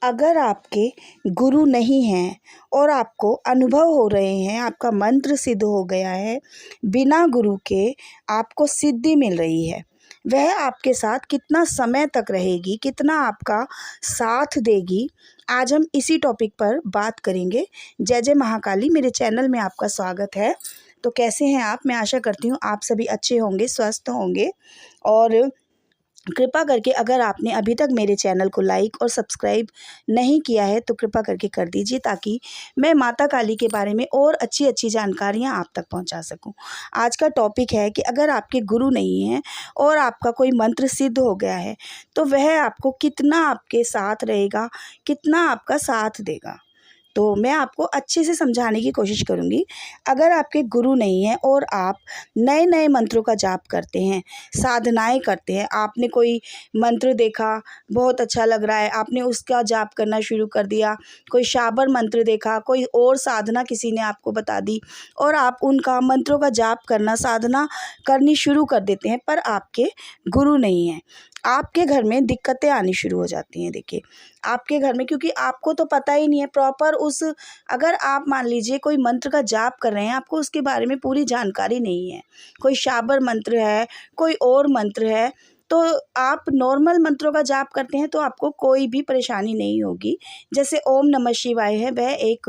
अगर आपके गुरु नहीं हैं और आपको अनुभव हो रहे हैं, आपका मंत्र सिद्ध हो गया है, बिना गुरु के आपको सिद्धि मिल रही है, वह आपके साथ कितना समय तक रहेगी, कितना आपका साथ देगी, आज हम इसी टॉपिक पर बात करेंगे। जय जय महाकाली, मेरे चैनल में आपका स्वागत है। तो कैसे हैं आप? मैं आशा करती हूँ आप सभी अच्छे होंगे, स्वस्थ होंगे। और कृपा करके अगर आपने अभी तक मेरे चैनल को लाइक और सब्सक्राइब नहीं किया है तो कृपा करके कर दीजिए, ताकि मैं माता काली के बारे में और अच्छी अच्छी जानकारियां आप तक पहुंचा सकूं। आज का टॉपिक है कि अगर आपके गुरु नहीं हैं और आपका कोई मंत्र सिद्ध हो गया है तो वह आपको कितना आपके साथ रहेगा, कितना आपका साथ देगा। तो मैं आपको अच्छे से समझाने की कोशिश करूँगी। अगर आपके गुरु नहीं हैं और आप नए नए मंत्रों का जाप करते हैं, साधनाएं करते हैं, आपने कोई मंत्र देखा, बहुत अच्छा लग रहा है, आपने उसका जाप करना शुरू कर दिया, कोई शाबर मंत्र देखा, कोई और साधना किसी ने आपको बता दी और आप उनका मंत्रों का जाप करना, साधना करनी शुरू कर देते हैं, पर आपके गुरु नहीं हैं, आपके घर में दिक्कतें आनी शुरू हो जाती हैं। देखिए, आपके घर में, क्योंकि आपको तो पता ही नहीं है प्रॉपर उस, अगर आप मान लीजिए कोई मंत्र का जाप कर रहे हैं, आपको उसके बारे में पूरी जानकारी नहीं है, कोई शाबर मंत्र है, कोई और मंत्र है, तो आप नॉर्मल मंत्रों का जाप करते हैं तो आपको कोई भी परेशानी नहीं होगी। जैसे ओम नमः शिवाय है, वह एक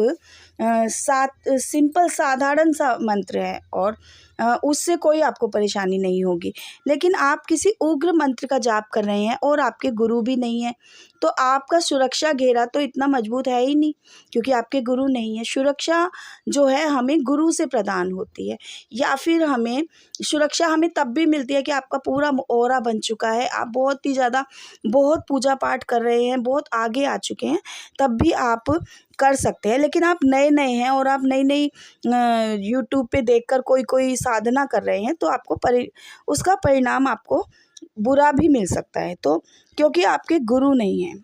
सिंपल साधारण सा मंत्र है और उससे कोई आपको परेशानी नहीं होगी। लेकिन आप किसी उग्र मंत्र का जाप कर रहे हैं और आपके गुरु भी नहीं है, तो आपका सुरक्षा घेरा तो इतना मजबूत है ही नहीं, क्योंकि आपके गुरु नहीं है। सुरक्षा जो है हमें गुरु से प्रदान होती है, या फिर हमें सुरक्षा हमें तब भी मिलती है कि आपका पूरा ऑरा बन चुका है, आप बहुत ही ज़्यादा बहुत पूजा पाठ कर रहे हैं, बहुत आगे आ चुके हैं, तब भी आप कर सकते हैं। लेकिन आप नए नए हैं और आप नई नई यूट्यूब पे देखकर कोई कोई साधना कर रहे हैं, तो आपको उसका परिणाम आपको बुरा भी मिल सकता है। तो क्योंकि आपके गुरु नहीं हैं,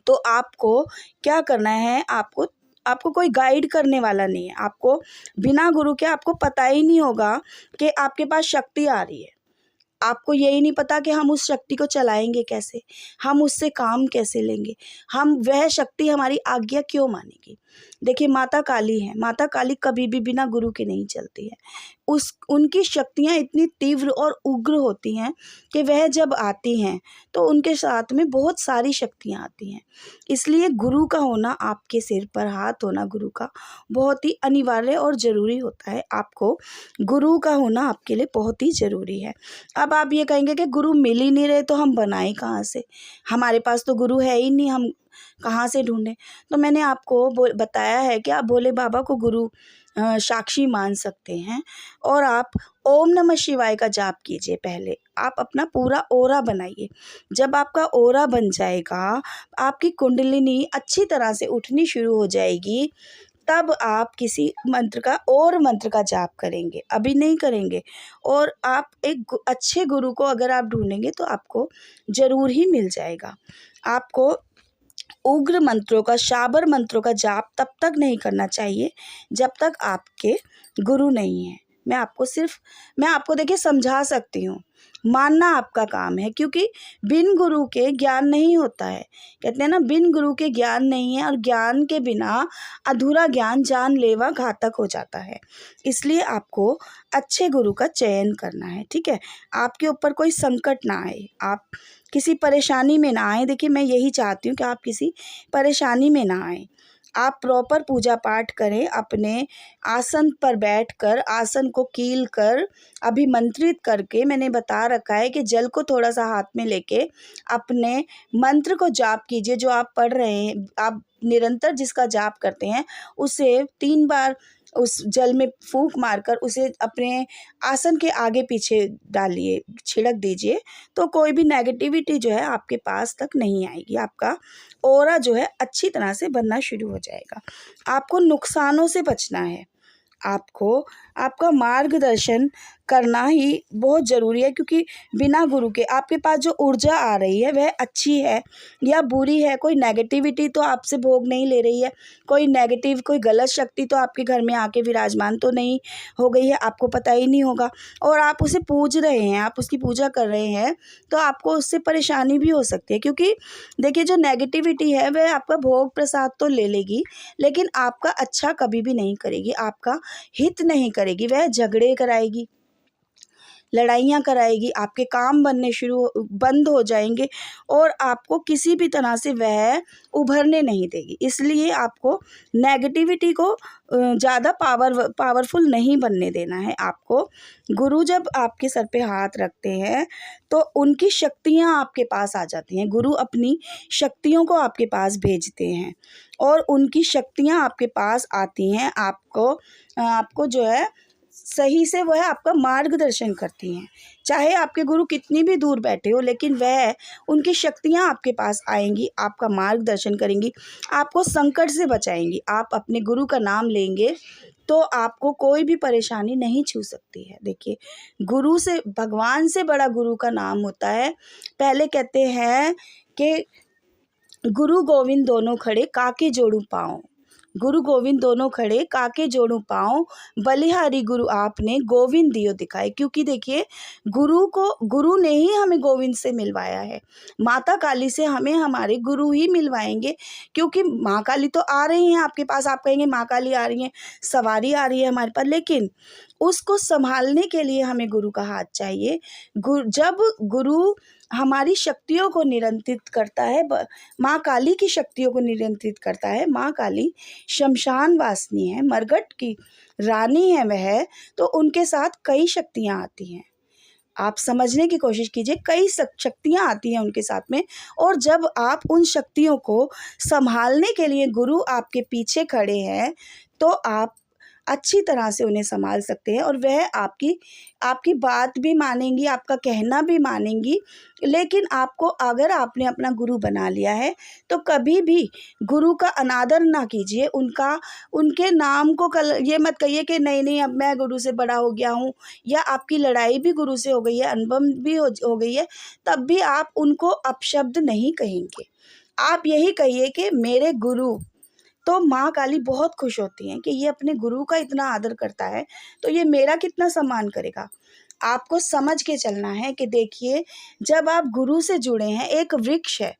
तो आपको क्या करना है, आपको आपको कोई गाइड करने वाला नहीं है, आपको बिना गुरु के आपको पता ही नहीं होगा कि आपके पास शक्ति आ रही है। आपको यही नहीं पता कि हम उस शक्ति को चलाएंगे कैसे, हम उससे काम कैसे लेंगे, हम वह शक्ति हमारी आज्ञा क्यों मानेगी। देखिए, माता काली है, माता काली कभी भी बिना गुरु के नहीं चलती है। उनकी शक्तियाँ इतनी तीव्र और उग्र होती हैं कि वह जब आती हैं तो उनके साथ में बहुत सारी शक्तियाँ आती हैं। इसलिए गुरु का होना, आपके सिर पर हाथ होना गुरु का, बहुत ही अनिवार्य और ज़रूरी होता है। आपको गुरु का होना आपके लिए बहुत ही ज़रूरी है। अब आप ये कहेंगे कि गुरु मिल ही नहीं रहे तो हम बनाएं कहाँ से, हमारे पास तो गुरु है ही नहीं, हम कहाँ से ढूंढें। तो मैंने आपको बताया है कि आप भोले बाबा को गुरु साक्षी मान सकते हैं और आप ओम नमः शिवाय का जाप कीजिए। पहले आप अपना पूरा ओरा बनाइए। जब आपका ओरा बन जाएगा, आपकी कुंडलिनी अच्छी तरह से उठनी शुरू हो जाएगी, तब आप किसी मंत्र का जाप करेंगे, अभी नहीं करेंगे। और आप एक अच्छे गुरु को अगर आप ढूंढेंगे तो आपको ज़रूर ही मिल जाएगा। आपको उग्र मंत्रों का, शाबर मंत्रों का जाप तब तक नहीं करना चाहिए जब तक आपके गुरु नहीं है। मैं आपको देखिए समझा सकती हूँ, मानना आपका काम है, क्योंकि बिन गुरु के ज्ञान नहीं होता है। कहते हैं ना, बिन गुरु के ज्ञान नहीं है, और ज्ञान के बिना अधूरा ज्ञान जानलेवा घातक हो जाता है। इसलिए आपको अच्छे गुरु का चयन करना है, ठीक है। आपके ऊपर कोई संकट ना आए, आप किसी परेशानी में ना आए। देखिए, मैं यही चाहती हूँ कि आप किसी परेशानी में ना आए। आप प्रॉपर पूजा पाठ करें, अपने आसन पर बैठकर, आसन को कील कर, अभिमंत्रित करके, मैंने बता रखा है कि जल को थोड़ा सा हाथ में लेके अपने मंत्र को जाप कीजिए। जो आप पढ़ रहे हैं, आप निरंतर जिसका जाप करते हैं, उसे 3 बार उस जल में फूंक मारकर उसे अपने आसन के आगे पीछे डालिए, छिड़क दीजिए, तो कोई भी नेगेटिविटी जो है आपके पास तक नहीं आएगी। आपका ऑरा जो है अच्छी तरह से बनना शुरू हो जाएगा। आपको नुकसानों से बचना है, आपको आपका मार्गदर्शन करना ही बहुत ज़रूरी है, क्योंकि बिना गुरु के आपके पास जो ऊर्जा आ रही है वह अच्छी है या बुरी है। कोई नेगेटिविटी तो आपसे भोग नहीं ले रही है, कोई नेगेटिव कोई गलत शक्ति तो आपके घर में आके विराजमान तो नहीं हो गई है, आपको पता ही नहीं होगा। और आप उसे पूज रहे हैं, आप उसकी पूजा कर रहे हैं, तो आपको उससे परेशानी भी हो सकती है। क्योंकि देखिए, जो नेगेटिविटी है वह आपका भोग प्रसाद तो ले लेगी, लेकिन आपका अच्छा कभी भी नहीं करेगी, आपका हित नहीं करेगी। वह झगड़े कराएगी, लड़ाइयाँ कराएगी, आपके काम बंद हो जाएंगे और आपको किसी भी तरह से वह उभरने नहीं देगी। इसलिए आपको नेगेटिविटी को ज़्यादा पावरफुल नहीं बनने देना है। आपको गुरु जब आपके सर पे हाथ रखते हैं तो उनकी शक्तियाँ आपके पास आ जाती हैं। गुरु अपनी शक्तियों को आपके पास भेजते हैं और उनकी शक्तियाँ आपके पास आती हैं, आपको जो है सही से वह आपका मार्गदर्शन करती हैं। चाहे आपके गुरु कितनी भी दूर बैठे हो, लेकिन वह उनकी शक्तियाँ आपके पास आएंगी, आपका मार्गदर्शन करेंगी, आपको संकट से बचाएंगी। आप अपने गुरु का नाम लेंगे तो आपको कोई भी परेशानी नहीं छू सकती है। देखिए, गुरु से, भगवान से बड़ा गुरु का नाम होता है। पहले कहते हैं कि गुरु गोविंद दोनों खड़े काके जोड़ू पाँव, गुरु गोविंद दोनों खड़े काके जोड़ू पाँव, बलिहारी गुरु आपने गोविंद दियो दिखाए। क्योंकि देखिए, गुरु ने ही हमें गोविंद से मिलवाया है। माता काली से हमें हमारे गुरु ही मिलवाएंगे, क्योंकि माँ काली तो आ रही हैं आपके पास। आप कहेंगे माँ काली आ रही हैं, सवारी आ रही है हमारे पास, लेकिन उसको संभालने के लिए हमें गुरु का हाथ चाहिए। जब गुरु हमारी शक्तियों को नियंत्रित करता है, माँ काली की शक्तियों को नियंत्रित करता है। माँ काली शमशान वासिनी है, मरघट की रानी है वह, तो उनके साथ कई शक्तियाँ आती हैं। आप समझने की कोशिश कीजिए, कई शक्तियाँ आती हैं उनके साथ में। और जब आप उन शक्तियों को संभालने के लिए गुरु आपके पीछे खड़े हैं, तो आप अच्छी तरह से उन्हें संभाल सकते हैं और वह आपकी बात भी मानेंगी, आपका कहना भी मानेंगी। लेकिन अगर आपने अपना गुरु बना लिया है तो कभी भी गुरु का अनादर ना कीजिए। उनके नाम को ये मत कहिए कि नहीं अब मैं गुरु से बड़ा हो गया हूँ, या आपकी लड़ाई भी गुरु से हो गई है, अनबन भी हो गई है, तब भी आप उनको अपशब्द नहीं कहेंगे। आप यही कहिए कि मेरे गुरु, तो माँ काली बहुत खुश होती हैं कि ये अपने गुरु का इतना आदर करता है, तो ये मेरा कितना सम्मान करेगा। आपको समझ के चलना है कि देखिए, जब आप गुरु से जुड़े हैं, एक वृक्ष है,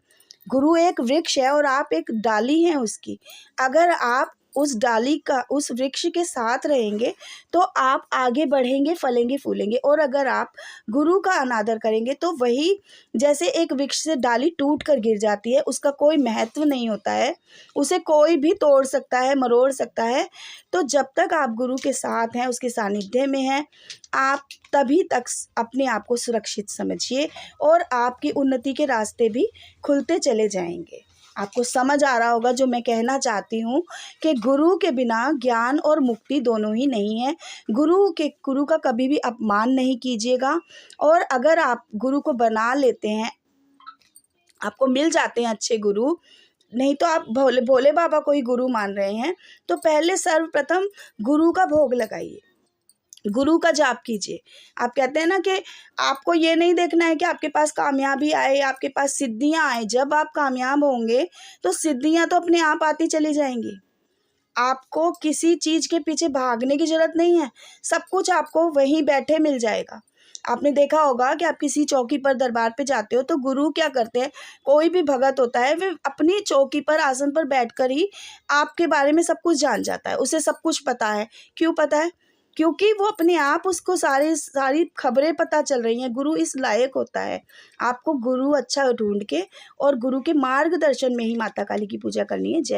गुरु एक वृक्ष है और आप एक डाली हैं उसकी। अगर आप उस वृक्ष के साथ रहेंगे तो आप आगे बढ़ेंगे, फलेंगे फूलेंगे। और अगर आप गुरु का अनादर करेंगे तो वही, जैसे एक वृक्ष से डाली टूट कर गिर जाती है, उसका कोई महत्व नहीं होता है, उसे कोई भी तोड़ सकता है, मरोड़ सकता है। तो जब तक आप गुरु के साथ हैं, उसके सानिध्य में हैं, आप तभी तक अपने आप को सुरक्षित समझिए और आपकी उन्नति के रास्ते भी खुलते चले जाएंगे। आपको समझ आ रहा होगा जो मैं कहना चाहती हूँ कि गुरु के बिना ज्ञान और मुक्ति दोनों ही नहीं है। गुरु का कभी भी अपमान नहीं कीजिएगा। और अगर आप गुरु को बना लेते हैं, आपको मिल जाते हैं अच्छे गुरु, नहीं तो आप भोले बाबा को ही गुरु मान रहे हैं, तो पहले सर्वप्रथम गुरु का भोग लगाइए, गुरु का जाप कीजिए। आप कहते हैं ना कि आपको ये नहीं देखना है कि आपके पास कामयाबी आए, आपके पास सिद्धियां आए। जब आप कामयाब होंगे तो सिद्धियां तो अपने आप आती चली जाएंगी। आपको किसी चीज के पीछे भागने की जरूरत नहीं है, सब कुछ आपको वहीं बैठे मिल जाएगा। आपने देखा होगा कि आप किसी चौकी पर, दरबार पे जाते हो तो गुरु क्या करते हैं, कोई भी भगत होता है, वे अपनी चौकी पर, आसन पर बैठकर ही आपके बारे में सब कुछ जान जाता है, उसे सब कुछ पता है। क्यों पता है? क्योंकि वो अपने आप, उसको सारी खबरें पता चल रही हैं। गुरु इस लायक होता है। आपको गुरु अच्छा ढूंढ के और गुरु के मार्गदर्शन में ही माता काली की पूजा करनी है। जय